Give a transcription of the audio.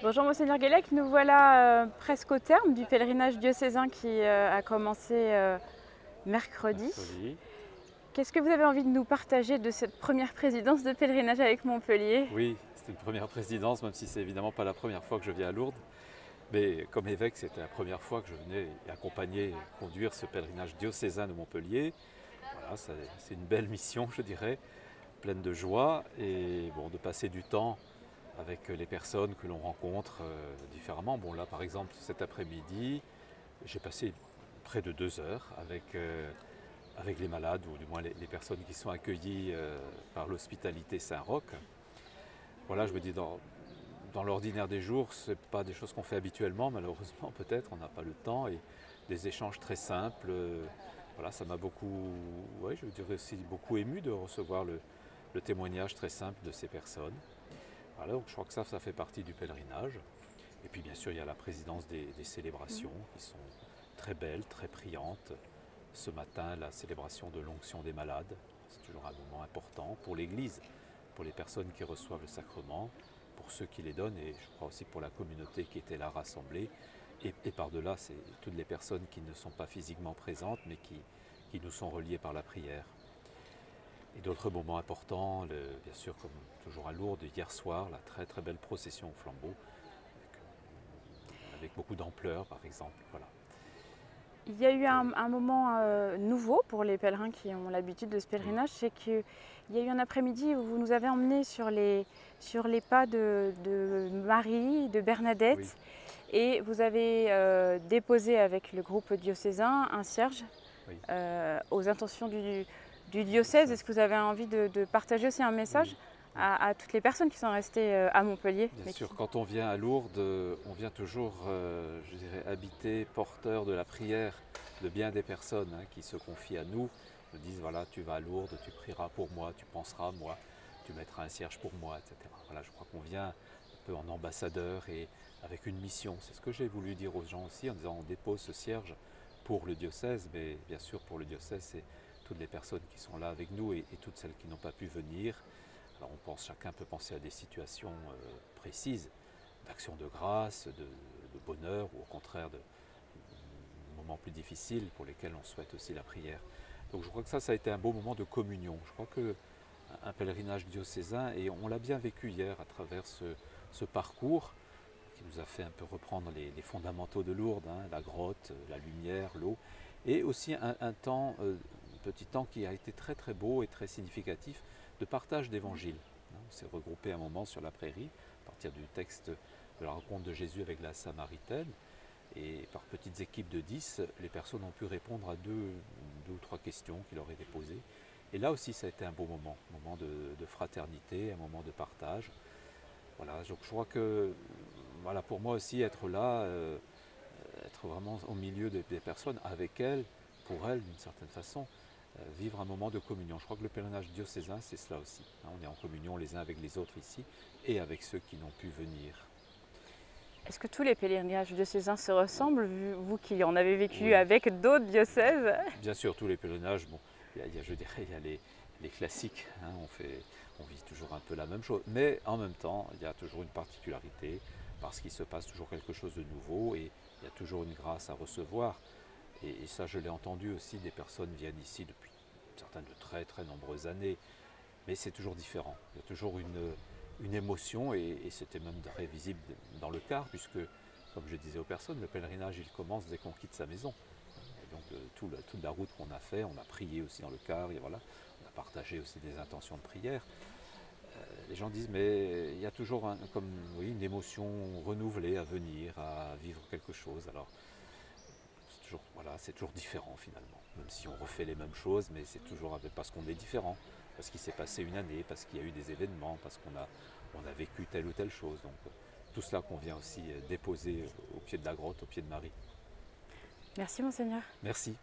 Bonjour Monseigneur Guélec, nous voilà presque au terme du pèlerinage diocésain qui a commencé mercredi. Mercredi. Qu'est-ce que vous avez envie de nous partager de cette première présidence de pèlerinage avec Montpellier? Oui, c'est une première présidence, même si c'est évidemment pas la première fois que je viens à Lourdes. Mais comme évêque, c'était la première fois que je venais accompagner, conduire ce pèlerinage diocésain de Montpellier. Voilà, c'est une belle mission, je dirais, pleine de joie et bon, de passer du temps avec les personnes que l'on rencontre différemment. Bon, là, par exemple, cet après-midi, j'ai passé près de 2 heures avec les malades, ou du moins les personnes qui sont accueillies par l'hospitalité Saint-Roch. Voilà, je me dis, dans l'ordinaire des jours, ce n'est pas des choses qu'on fait habituellement, malheureusement peut-être, on n'a pas le temps, et des échanges très simples. Voilà, ça m'a beaucoup, ouais, je dirais aussi beaucoup ému de recevoir le témoignage très simple de ces personnes. Voilà, donc je crois que ça fait partie du pèlerinage. Et puis bien sûr, il y a la présidence des célébrations qui sont très belles, très priantes. Ce matin, la célébration de l'onction des malades, c'est toujours un moment important pour l'Église, pour les personnes qui reçoivent le sacrement, pour ceux qui les donnent, et je crois aussi pour la communauté qui était là rassemblée. Et par-delà, c'est toutes les personnes qui ne sont pas physiquement présentes, mais qui nous sont reliées par la prière. Et d'autres moments importants, bien sûr, comme toujours à Lourdes, hier soir, la très très belle procession au flambeau, avec beaucoup d'ampleur, par exemple. Voilà. Il y a eu un moment nouveau pour les pèlerins qui ont l'habitude de ce Oui. pèlerinage, c'est qu'il y a eu un après-midi où vous nous avez emmenés sur les pas de Marie, de Oui. Bernadette, et vous avez déposé avec le groupe diocésain un cierge Oui. aux intentions du diocèse. Est-ce que vous avez envie de partager aussi un message Oui. Oui. à toutes les personnes qui sont restées à Montpellier? Bien sûr, quand on vient à Lourdes, on vient toujours, je dirais, habité, porteur de la prière de bien des personnes qui se confient à nous, nous disent voilà, tu vas à Lourdes, tu prieras pour moi, tu penseras à moi, tu mettras un cierge pour moi, etc. Voilà, je crois qu'on vient un peu en ambassadeur et avec une mission. C'est ce que j'ai voulu dire aux gens aussi en disant on dépose ce cierge pour le diocèse, mais bien sûr pour le diocèse, c'est toutes les personnes qui sont là avec nous et toutes celles qui n'ont pas pu venir. Alors chacun peut penser à des situations précises, d'action de grâce, de bonheur, ou au contraire de moments plus difficiles pour lesquels on souhaite aussi la prière. Donc je crois que ça a été un beau moment de communion. Je crois qu'un pèlerinage diocésain, et on l'a bien vécu hier à travers ce parcours qui nous a fait un peu reprendre les fondamentaux de Lourdes, la grotte, la lumière, l'eau, et aussi un temps, petit temps qui a été très très beau et très significatif de partage d'évangile. On s'est regroupé un moment sur la prairie, à partir du texte de la rencontre de Jésus avec la Samaritaine, et par petites équipes de 10, les personnes ont pu répondre à deux ou trois questions qui leur étaient posées. Et là aussi, ça a été un beau moment, un moment de fraternité, un moment de partage. Voilà, donc je crois que voilà, pour moi aussi, être là, être vraiment au milieu des personnes, avec elles, pour elles d'une certaine façon, vivre un moment de communion. Je crois que le pèlerinage diocésain, c'est cela aussi. On est en communion les uns avec les autres ici et avec ceux qui n'ont pu venir. Est-ce que tous les pèlerinages diocésains se ressemblent, vous qui en avez vécu Oui, avec d'autres diocèses? bien sûr, tous les pèlerinages, bon, je dirais, il y a les classiques, on vit toujours un peu la même chose, mais en même temps, il y a toujours une particularité, parce qu'il se passe toujours quelque chose de nouveau, et il y a toujours une grâce à recevoir. Et ça, je l'ai entendu aussi, des personnes viennent ici depuis certaines de très très nombreuses années, mais c'est toujours différent. Il y a toujours une émotion, et c'était même très visible dans le car, puisque, comme je disais aux personnes, le pèlerinage, il commence dès qu'on quitte sa maison. Et donc toute la route qu'on a fait, on a prié aussi dans le car, et voilà, on a partagé aussi des intentions de prière. Les gens disent, mais il y a toujours comme, oui, une émotion renouvelée à venir, à vivre quelque chose. Alors, voilà, c'est toujours différent finalement. Même si on refait les mêmes choses, mais c'est toujours parce qu'on est différent, parce qu'il s'est passé une année, parce qu'il y a eu des événements, parce on a vécu telle ou telle chose. Donc tout cela qu'on vient aussi déposer au pied de la grotte, au pied de Marie. Merci Monseigneur. Merci.